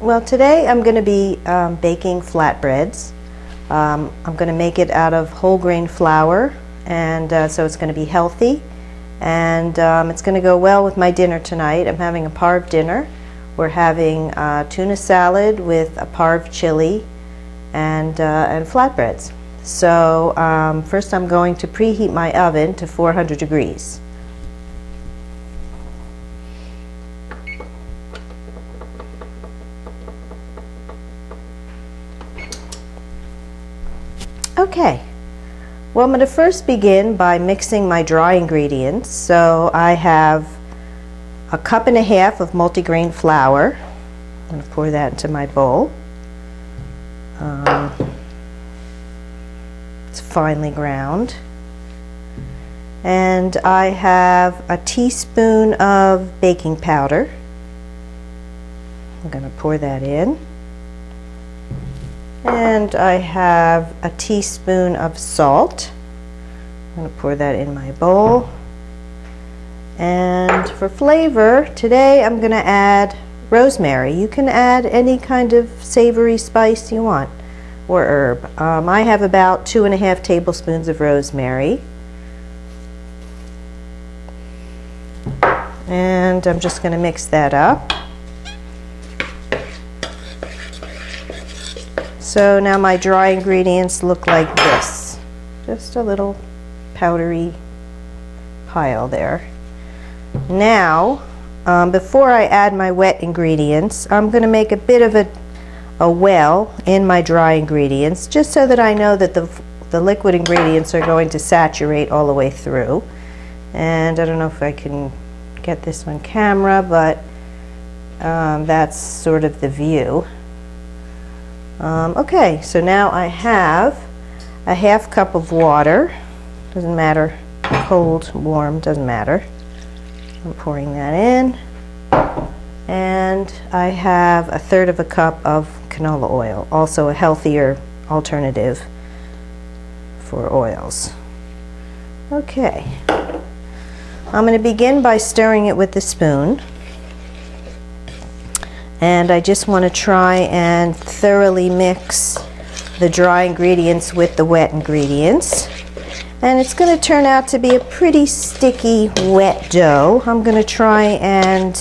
Well, today I'm going to be baking flatbreads. I'm going to make it out of whole grain flour, and so it's going to be healthy, and it's going to go well with my dinner tonight. I'm having a parve dinner. We're having tuna salad with a parve chili and flatbreads. So first I'm going to preheat my oven to 400 degrees. Okay, well, I'm going to first begin by mixing my dry ingredients. So I have a cup and a half of multigrain flour. I'm going to pour that into my bowl. It's finely ground. And I have a teaspoon of baking powder. I'm going to pour that in. And I have a teaspoon of salt. I'm going to pour that in my bowl. And for flavor, today I'm going to add rosemary. You can add any kind of savory spice you want, or herb. I have about 2½ tablespoons of rosemary. And I'm just going to mix that up. So now my dry ingredients look like this. Just a little powdery pile there. Now, before I add my wet ingredients, I'm going to make a bit of a well in my dry ingredients, just so that I know that the liquid ingredients are going to saturate all the way through. And I don't know if I can get this on camera, but that's sort of the view. Okay, so now I have a ½ cup of water. Doesn't matter, cold, warm, doesn't matter. I'm pouring that in. And I have a third cup of canola oil, also a healthier alternative for oils. Okay, I'm going to begin by stirring it with the spoon. And I just want to try and thoroughly mix the dry ingredients with the wet ingredients. And it's going to turn out to be a pretty sticky, wet dough. I'm going to try and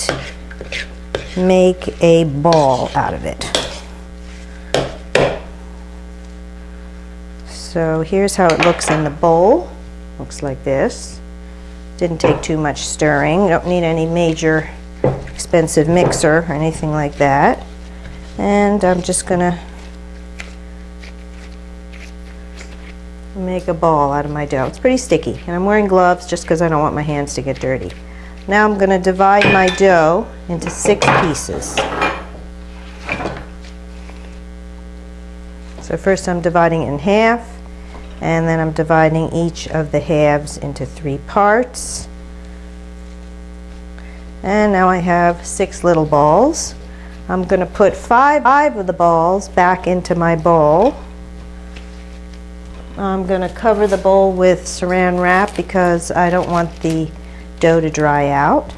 make a ball out of it. So here's how it looks in the bowl. Looks like this. Didn't take too much stirring. You don't need any major expensive mixer or anything like that. And I'm just gonna make a ball out of my dough. It's pretty sticky, and I'm wearing gloves just because I don't want my hands to get dirty. Now I'm gonna divide my dough into 6 pieces. So first I'm dividing it in half, and then I'm dividing each of the halves into 3 parts. And now I have 6 little balls. I'm going to put 5 of the balls back into my bowl. I'm going to cover the bowl with saran wrap because I don't want the dough to dry out.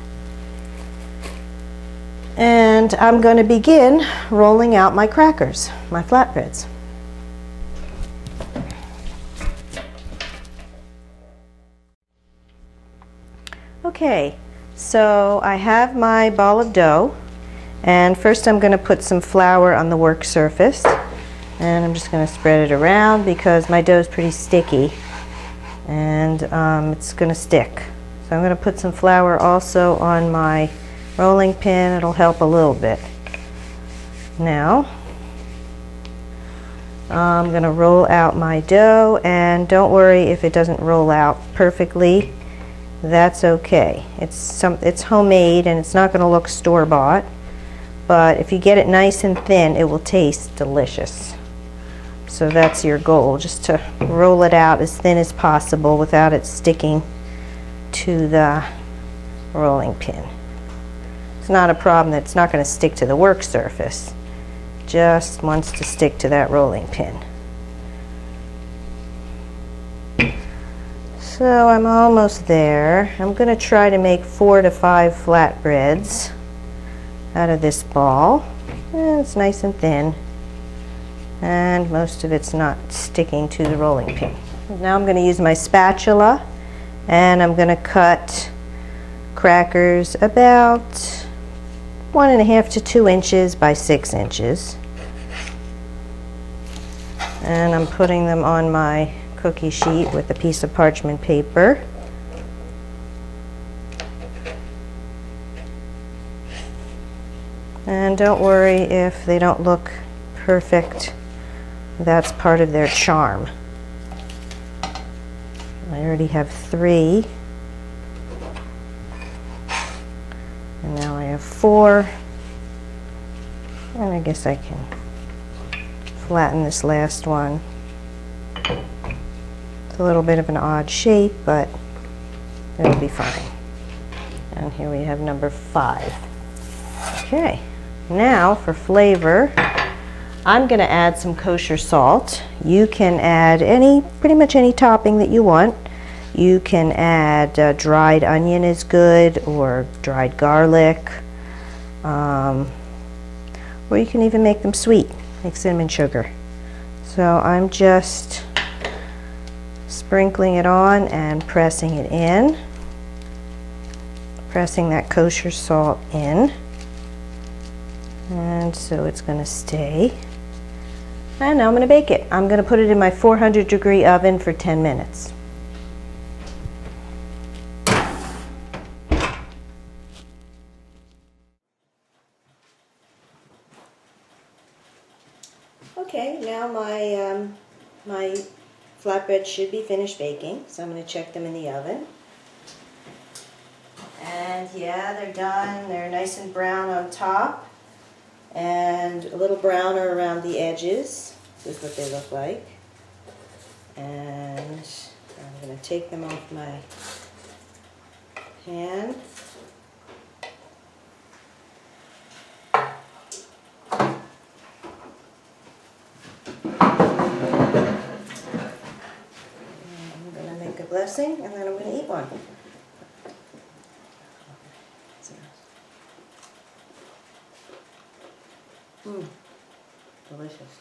And I'm going to begin rolling out my crackers, my flatbreads. Okay. So I have my ball of dough, and first I'm going to put some flour on the work surface, and I'm just going to spread it around because my dough is pretty sticky, and it's going to stick. So I'm going to put some flour also on my rolling pin. It'll help a little bit. Now I'm going to roll out my dough, and don't worry if it doesn't roll out perfectly. That's okay. It's homemade, and it's not going to look store-bought, but if you get it nice and thin, it will taste delicious. So that's your goal, just to roll it out as thin as possible without it sticking to the rolling pin. It's not a problem that it's not going to stick to the work surface. Just wants to stick to that rolling pin. So I'm almost there. I'm going to try to make 4 to 5 flatbreads out of this ball. And it's nice and thin. And most of it's not sticking to the rolling pin. Now I'm going to use my spatula and I'm going to cut crackers about 1.5 to 2 inches by 6 inches. And I'm putting them on my cookie sheet with a piece of parchment paper. And don't worry if they don't look perfect. That's part of their charm. I already have 3. And now I have 4. And I guess I can flatten this last one. It's a little bit of an odd shape, but it'll be fine. And here we have number 5. Okay, now for flavor, I'm going to add some kosher salt. You can add pretty much any topping that you want. You can add dried onion is good, or dried garlic, or you can even make them sweet, like cinnamon sugar. So I'm just sprinkling it on and pressing it in, pressing that kosher salt in, and so it's going to stay. And now I'm going to bake it. I'm going to put it in my 400-degree oven for 10 minutes. Okay, now my flatbreads should be finished baking, so I'm going to check them in the oven. And yeah, they're done. They're nice and brown on top and a little browner around the edges. This is what they look like. And I'm going to take them off my pan. Blessing, and then I'm going to eat one. Delicious.